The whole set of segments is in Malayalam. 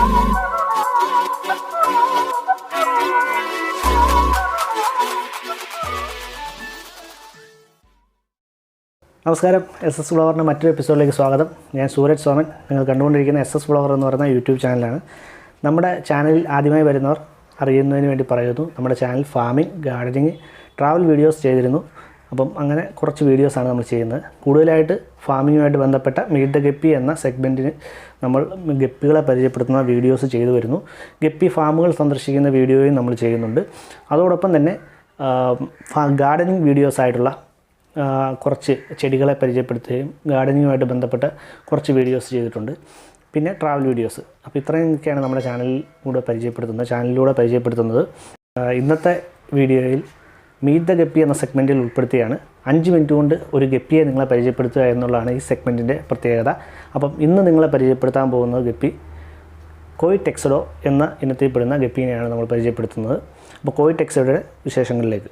നമസ്കാരം, SS വ്ളോഗറിൻ്റെ മറ്റൊരു എപ്പിസോഡിലേക്ക് സ്വാഗതം. ഞാൻ സൂരജ് സോമൻ. നിങ്ങൾ കണ്ടുകൊണ്ടിരിക്കുന്ന SS വ്ളോഗർ എന്ന് പറയുന്ന യൂട്യൂബ് ചാനലാണ്. നമ്മുടെ ചാനലിൽ ആദ്യമായി വരുന്നവർ അറിയുന്നതിന് വേണ്ടി പറയുന്നു, നമ്മുടെ channel farming, gardening, travel videos ചെയ്തിരുന്നു. അപ്പം അങ്ങനെ കുറച്ച് വീഡിയോസാണ് നമ്മൾ ചെയ്യുന്നത്. കൂടുതലായിട്ട് ഫാമിങ്ങുമായിട്ട് ബന്ധപ്പെട്ട മീറ്റ് ദ ഗപ്പി എന്ന സെഗ്മെൻറ്റിന് നമ്മൾ ഗപ്പികളെ പരിചയപ്പെടുത്തുന്ന വീഡിയോസ് ചെയ്തു വരുന്നു. ഗപ്പി ഫാമുകൾ സന്ദർശിക്കുന്ന വീഡിയോയും നമ്മൾ ചെയ്യുന്നുണ്ട്. അതോടൊപ്പം തന്നെ ഗാർഡനിങ് വീഡിയോസായിട്ടുള്ള കുറച്ച് ചെടികളെ പരിചയപ്പെടുത്തുകയും ഗാർഡനിങ്ങുമായിട്ട് ബന്ധപ്പെട്ട കുറച്ച് വീഡിയോസ് ചെയ്തിട്ടുണ്ട്. പിന്നെ ട്രാവൽ വീഡിയോസ്. അപ്പോൾ ഇത്രയൊക്കെയാണ് നമ്മുടെ ചാനലിലൂടെ പരിചയപ്പെടുത്തുന്നത്. ഇന്നത്തെ വീഡിയോയിൽ മീറ്റ് ദ ഗപ്പി എന്ന സെഗ്മെൻറ്റിൽ ഉൾപ്പെടുത്തിയാണ് 5 മിനിറ്റ് കൊണ്ട് ഒരു ഗപ്പിയെ നിങ്ങളെ പരിചയപ്പെടുത്തുക എന്നുള്ളതാണ് ഈ സെഗ്മെൻറ്റിൻ്റെ പ്രത്യേകത. അപ്പം ഇന്ന് നിങ്ങളെ പരിചയപ്പെടുത്താൻ പോകുന്നത് ഗപ്പി കോയി ടെക്സഡോ എന്ന ഇനത്തിൽപ്പെടുന്ന ഗപ്പീനെയാണ് നമ്മൾ പരിചയപ്പെടുത്തുന്നത്. അപ്പോൾ കോയി ടെക്സഡോയുടെ വിശേഷങ്ങളിലേക്ക്.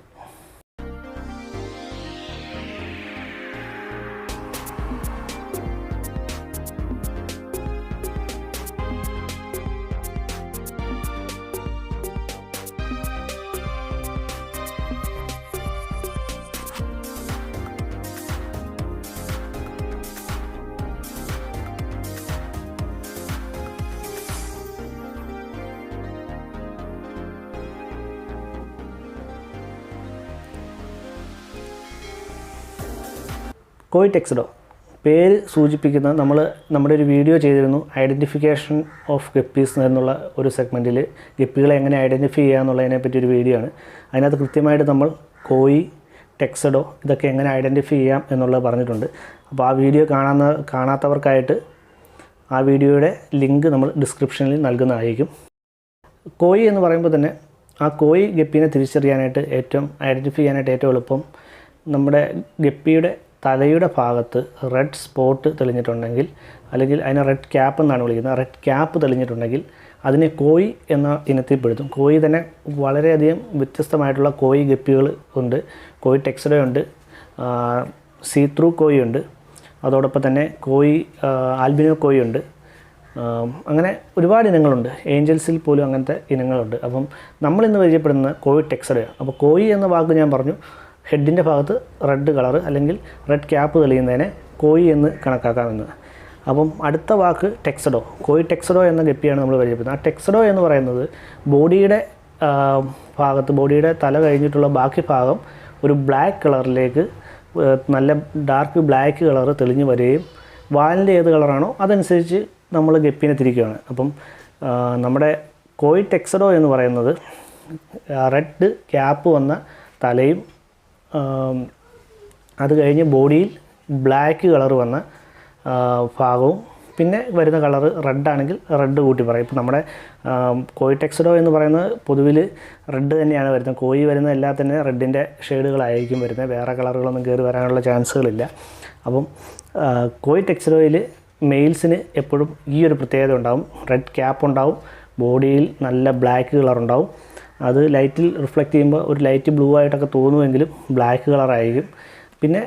കോയി ടെക്സഡോ പേര് സൂചിപ്പിക്കുന്ന, നമ്മുടെ ഒരു വീഡിയോ ചെയ്തിരുന്നു, ഐഡൻറ്റിഫിക്കേഷൻ ഓഫ് ഗപ്പീസ് എന്നുള്ള ഒരു സെഗ്മെൻറ്റിൽ ഗപ്പികളെ എങ്ങനെ ഐഡൻറ്റിഫൈ ചെയ്യുക എന്നുള്ളതിനെപ്പറ്റി ഒരു വീഡിയോ ആണ്. അതിനകത്ത് കൃത്യമായിട്ട് നമ്മൾ കോയി, ടെക്സഡോ ഇതൊക്കെ എങ്ങനെ ഐഡൻറ്റിഫൈ ചെയ്യാം എന്നുള്ളത് പറഞ്ഞിട്ടുണ്ട്. അപ്പോൾ ആ വീഡിയോ കാണാത്തവർക്കായിട്ട് ആ വീഡിയോയുടെ ലിങ്ക് നമ്മൾ ഡിസ്ക്രിപ്ഷനിൽ നൽകുന്നതായിരിക്കും. കോയി എന്ന് പറയുമ്പോൾ തന്നെ ആ കോയി ഗപ്പീനെ തിരിച്ചറിയാനായിട്ട് ഐഡൻറ്റിഫൈ ചെയ്യാനായിട്ട് ഏറ്റവും എളുപ്പം നമ്മുടെ ഗപ്പിയുടെ തലയുടെ ഭാഗത്ത് റെഡ് സ്പോട്ട് തെളിഞ്ഞിട്ടുണ്ടെങ്കിൽ, അല്ലെങ്കിൽ അതിനെ റെഡ് ക്യാപ്പ് എന്നാണ് വിളിക്കുന്നത്, റെഡ് ക്യാപ്പ് തെളിഞ്ഞിട്ടുണ്ടെങ്കിൽ അതിനെ കോയി എന്ന ഇനത്തിൽപ്പെടുത്തും. കോയി തന്നെ വളരെയധികം വ്യത്യസ്തമായിട്ടുള്ള കോയി ഗപ്പികൾ ഉണ്ട്. കോയി ടെക്സഡോ ഉണ്ട്, സീത്രൂ കോയി ഉണ്ട്, അതോടൊപ്പം തന്നെ കോയി ആൽബിനോ കോയി ഉണ്ട്. അങ്ങനെ ഒരുപാട് ഇനങ്ങളുണ്ട്. ഏഞ്ചൽസിൽ പോലും അങ്ങനത്തെ ഇനങ്ങളുണ്ട്. അപ്പം നമ്മളിന്ന് പരിചയപ്പെടുന്ന കോയി ടെക്സഡോയാണ്. അപ്പോൾ കോയി എന്ന വാക്ക് ഞാൻ പറഞ്ഞു, ഹെഡിൻ്റെ ഭാഗത്ത് റെഡ് കളർ അല്ലെങ്കിൽ റെഡ് ക്യാപ്പ് തെളിയുന്നതിനെ കോയി എന്ന് കണക്കാക്കാമെന്ന്. അപ്പം അടുത്ത വാക്ക് ടെക്സഡോ. കോയി ടെക്സഡോ എന്ന ഗപ്പിയാണ് നമ്മൾ പരിചയപ്പെടുന്നത്. ആ ടെക്സഡോ എന്ന് പറയുന്നത് ബോഡിയുടെ തല കഴിഞ്ഞിട്ടുള്ള ബാക്കി ഭാഗം ഒരു ബ്ലാക്ക് കളറിലേക്ക്, നല്ല ഡാർക്ക് ബ്ലാക്ക് കളർ തെളിഞ്ഞ് വരികയും വാലിൻ്റെ ഏത് കളറാണോ അതനുസരിച്ച് നമ്മൾ ഗപ്പിനെ തിരിക്കുകയാണ്. അപ്പം നമ്മുടെ കോയി ടെക്സഡോ എന്ന് പറയുന്നത് റെഡ് ക്യാപ്പ് വന്ന തലയും അത് കഴിഞ്ഞ് ബോഡിയിൽ ബ്ലാക്ക് കളർ വന്ന ഭാഗവും പിന്നെ വരുന്ന കളർ റെഡാണെങ്കിൽ റെഡ് കൂട്ടി പറയും. ഇപ്പോൾ നമ്മുടെ കോയി ടെക്സഡോ എന്ന് പറയുന്നത് പൊതുവിൽ റെഡ് തന്നെയാണ് വരുന്നത്. കോയി വരുന്ന എല്ലാം തന്നെ റെഡിൻ്റെ ഷെയ്ഡുകളായിരിക്കും വരുന്നത്. വേറെ കളറുകളൊന്നും കയറി വരാനുള്ള ചാൻസുകളില്ല. അപ്പം കോയി ടെക്സഡോയിൽ മെയിൽസിന് എപ്പോഴും ഈ ഒരു പ്രത്യേകത ഉണ്ടാവും. റെഡ് ക്യാപ്പ് ഉണ്ടാവും, ബോഡിയിൽ നല്ല ബ്ലാക്ക് കളറുണ്ടാവും. അത് ലൈറ്റിൽ റിഫ്ലക്റ്റ് ചെയ്യുമ്പോൾ ഒരു ലൈറ്റ് ബ്ലൂ ആയിട്ടൊക്കെ തോന്നുമെങ്കിലും ബ്ലാക്ക് കളറായിരിക്കും. പിന്നെ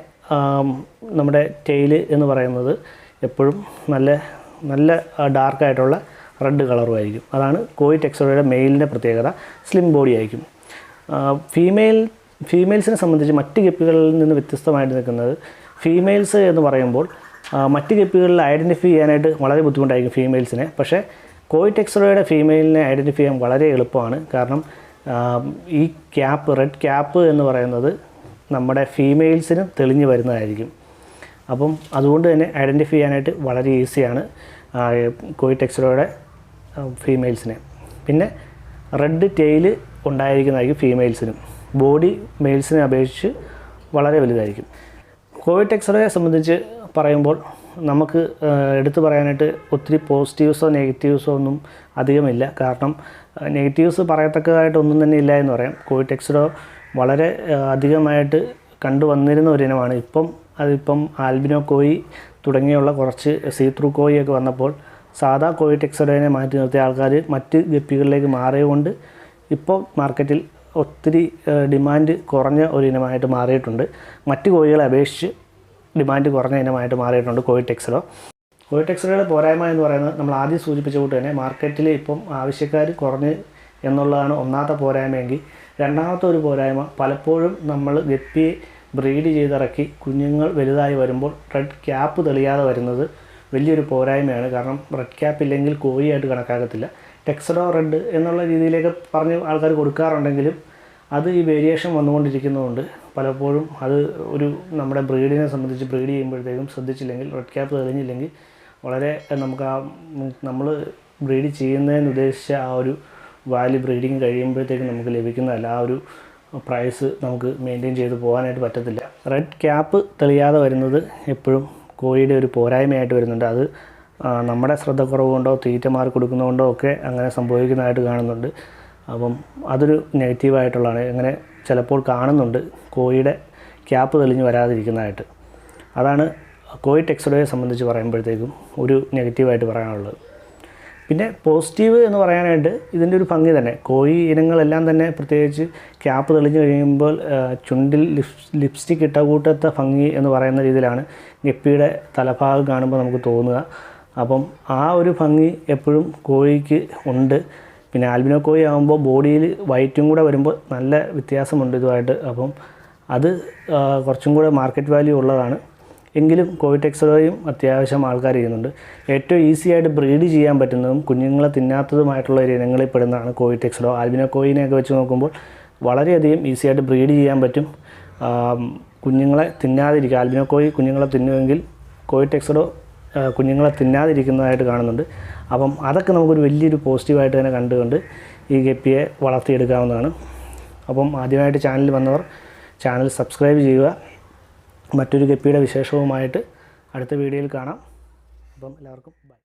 നമ്മുടെ ടെയിൽ എന്ന് പറയുന്നത് എപ്പോഴും നല്ല ഡാർക്കായിട്ടുള്ള റെഡ് കളറും ആയിരിക്കും. അതാണ് കോയി ടെക്സഡോയുടെ മെയിലിൻ്റെ പ്രത്യേകത. സ്ലിം ബോഡി ആയിരിക്കും. ഫീമെയിൽസിനെ സംബന്ധിച്ച് മറ്റ് ഗപ്പികളിൽ നിന്ന് വ്യത്യസ്തമായിട്ട് നിൽക്കുന്നത്, ഫീമെയിൽസ് എന്ന് പറയുമ്പോൾ മറ്റ് ഗപ്പികളിൽ ഐഡൻറ്റിഫൈ ചെയ്യാനായിട്ട് വളരെ ബുദ്ധിമുട്ടായിരിക്കും ഫീമെയിൽസിനെ. പക്ഷേ കോയി ടെക്സഡോയുടെ ഫീമെയിലിനെ ഐഡൻറ്റിഫൈ ചെയ്യാൻ വളരെ എളുപ്പമാണ്. കാരണം ഈ റെഡ് ക്യാപ്പ് എന്ന് പറയുന്നത് നമ്മുടെ ഫീമെയിൽസിനും തെളിഞ്ഞ് വരുന്നതായിരിക്കും. അപ്പം അതുകൊണ്ട് തന്നെ ഐഡൻറ്റിഫൈ ചെയ്യാനായിട്ട് വളരെ ഈസിയാണ് കോയി ടെക്സഡോയുടെ ഫീമെയിൽസിനെ. പിന്നെ റെഡ് ടെയിൽ ഉണ്ടായിരിക്കുന്നതായിരിക്കും ഫീമെയിൽസിനും. ബോഡി മെയിൽസിനെ അപേക്ഷിച്ച് വളരെ വലുതായിരിക്കും. കോയി ടെക്സഡോയെ സംബന്ധിച്ച് പറയുമ്പോൾ നമുക്ക് എടുത്തു പറയാനായിട്ട് ഒത്തിരി പോസിറ്റീവ്സോ നെഗറ്റീവ്സോ ഒന്നും അധികമില്ല. കാരണം നെഗറ്റീവ്സ് പറയത്തക്കതായിട്ടൊന്നും തന്നെ ഇല്ല എന്ന് പറയാം. കോയി ടെക്സഡോ വളരെ അധികമായിട്ട് കണ്ടുവന്നിരുന്ന ഒരു ഇനമാണ്. അതിപ്പം ആൽബിനോ കോയി തുടങ്ങിയുള്ള കുറച്ച് സീത്രൂ കോയിയൊക്കെ വന്നപ്പോൾ സാധാ കോയി ടെക്സഡോയെ മാറ്റി നിർത്തിയ ആൾക്കാർ മറ്റ് ഗപ്പികളിലേക്ക് മാറിയതുകൊണ്ട് ഇപ്പോൾ മാർക്കറ്റിൽ ഒത്തിരി ഡിമാൻഡ് കുറഞ്ഞ ഒരു ഇനമായിട്ട് മാറിയിട്ടുണ്ട്. മറ്റ് കോഴികളെ അപേക്ഷിച്ച് ഡിമാൻഡ് കുറഞ്ഞ ഇനമായിട്ട് മാറിയിട്ടുണ്ട് കോയി ടെക്സഡോ. കോയി ടെക്സ്റ്റോയുടെ പോരായ്മ എന്ന് പറയുന്നത് നമ്മൾ ആദ്യം സൂചിപ്പിച്ച കൂട്ട് തന്നെ മാർക്കറ്റിൽ ഇപ്പം ആവശ്യക്കാർ കുറഞ്ഞ് എന്നുള്ളതാണ് ഒന്നാമത്തെ പോരായ്മയെങ്കിൽ, രണ്ടാമത്തെ ഒരു പോരായ്മ പലപ്പോഴും നമ്മൾ ഗപ്പിയെ ബ്രീഡ് ചെയ്തിറക്കി കുഞ്ഞുങ്ങൾ വലുതായി വരുമ്പോൾ റെഡ് ക്യാപ്പ് തെളിയാതെ വരുന്നത് വലിയൊരു പോരായ്മയാണ്. കാരണം റെഡ് ക്യാപ്പ് ഇല്ലെങ്കിൽ കോഴിയായിട്ട് കണക്കാക്കത്തില്ല. ടെക്സഡോ റെഡ് എന്നുള്ള രീതിയിലേക്ക് പറഞ്ഞ് ആൾക്കാർ കൊടുക്കാറുണ്ടെങ്കിലും അത് ഈ വേരിയേഷൻ വന്നുകൊണ്ടിരിക്കുന്നതുകൊണ്ട് പലപ്പോഴും അത് ഒരു നമ്മുടെ ബ്രീഡിനെ സംബന്ധിച്ച് ബ്രീഡ് ചെയ്യുമ്പോഴത്തേക്കും ശ്രദ്ധിച്ചില്ലെങ്കിൽ, റെഡ് ക്യാപ്പ് തെളിഞ്ഞില്ലെങ്കിൽ വളരെ നമുക്ക് നമ്മൾ ബ്രീഡ് ചെയ്യുന്നതിന് ഉദ്ദേശിച്ച ആ ഒരു വാല്യൂ ബ്രീഡിങ് കഴിയുമ്പോഴത്തേക്കും നമുക്ക് ലഭിക്കുന്നതല്ല. ആ ഒരു പ്രൈസ് നമുക്ക് മെയിൻറ്റെയിൻ ചെയ്ത് പോകാനായിട്ട് പറ്റത്തില്ല. റെഡ് ക്യാപ്പ് തെളിയാതെ വരുന്നത് എപ്പോഴും കോഴിയുടെ ഒരു പോരായ്മയായിട്ട് വരുന്നുണ്ട്. അത് നമ്മുടെ ശ്രദ്ധക്കുറവ് കൊണ്ടോ തീറ്റ മാറി കൊടുക്കുന്നതുകൊണ്ടോ ഒക്കെ അങ്ങനെ സംഭവിക്കുന്നതായിട്ട് കാണുന്നുണ്ട്. അപ്പം അതൊരു നെഗറ്റീവായിട്ടുള്ളതാണ്. അങ്ങനെ ചിലപ്പോൾ കാണുന്നുണ്ട് കോഴിയുടെ ക്യാപ്പ് തെളിഞ്ഞ് വരാതിരിക്കുന്നതായിട്ട്. അതാണ് കോയി ടെക്സഡോയെ സംബന്ധിച്ച് പറയുമ്പോഴത്തേക്കും ഒരു നെഗറ്റീവായിട്ട് പറയാനുള്ളത്. പിന്നെ പോസിറ്റീവ് എന്ന് പറയാനായിട്ട് ഇതിൻ്റെ ഒരു ഭംഗി തന്നെ, കോഴി ഇനങ്ങളെല്ലാം തന്നെ പ്രത്യേകിച്ച് ക്യാപ്പ് തെളിഞ്ഞ് കഴിയുമ്പോൾ ചുണ്ടിൽ ലിപ്സ്റ്റിക് ഇട്ട കൂട്ടത്തെ ഭംഗി എന്ന് പറയുന്ന രീതിയിലാണ് ഗപ്പിയുടെ തലഭാഗം കാണുമ്പോൾ നമുക്ക് തോന്നുക. അപ്പം ആ ഒരു ഭംഗി എപ്പോഴും കോഴിക്ക് ഉണ്ട്. പിന്നെ ആൽബിനോ കോഴി ആകുമ്പോൾ ബോഡിയിൽ വൈറ്റും കൂടെ വരുമ്പോൾ നല്ല വ്യത്യാസമുണ്ട് ഇതുമായിട്ട്. അപ്പം അത് കുറച്ചും കൂടെ മാർക്കറ്റ് വാല്യൂ ഉള്ളതാണ്. എങ്കിലും കോയി ടെക്സഡോയും അത്യാവശ്യം ആൾക്കാർ ചെയ്യുന്നുണ്ട്. ഏറ്റവും ഈസി ആയിട്ട് ബ്രീഡ് ചെയ്യാൻ പറ്റുന്നതും കുഞ്ഞുങ്ങളെ തിന്നാത്തതുമായിട്ടുള്ള ഒരു ഇനങ്ങളിൽ പെടുന്നതാണ് കോയി ടെക്സഡോ. ആൽബിനോ കോയിനെയൊക്കെ വെച്ച് നോക്കുമ്പോൾ വളരെയധികം ഈസി ആയിട്ട് ബ്രീഡ് ചെയ്യാൻ പറ്റും. കുഞ്ഞുങ്ങളെ തിന്നാതിരിക്കുക, ആൽബിനോ കോയി കുഞ്ഞുങ്ങളെ തിന്നുമെങ്കിൽ കോയി ടെക്സഡോ കുഞ്ഞുങ്ങളെ തിന്നാതിരിക്കുന്നതായിട്ട് കാണുന്നുണ്ട്. അപ്പം അതൊക്കെ നമുക്കൊരു വലിയൊരു പോസിറ്റീവായിട്ട് തന്നെ കണ്ടുകൊണ്ട് ഈ ഗപ്പിയെ വളർത്തിയെടുക്കാവുന്നതാണ്. അപ്പം ആദ്യമായിട്ട് ചാനലിൽ വന്നവർ ചാനൽ സബ്സ്ക്രൈബ് ചെയ്യുക. മറ്റൊരു ഗപ്പിയുടെ വിശേഷവുമായിട്ട് അടുത്ത വീഡിയോയിൽ കാണാം. അപ്പം എല്ലാവർക്കും ബൈ.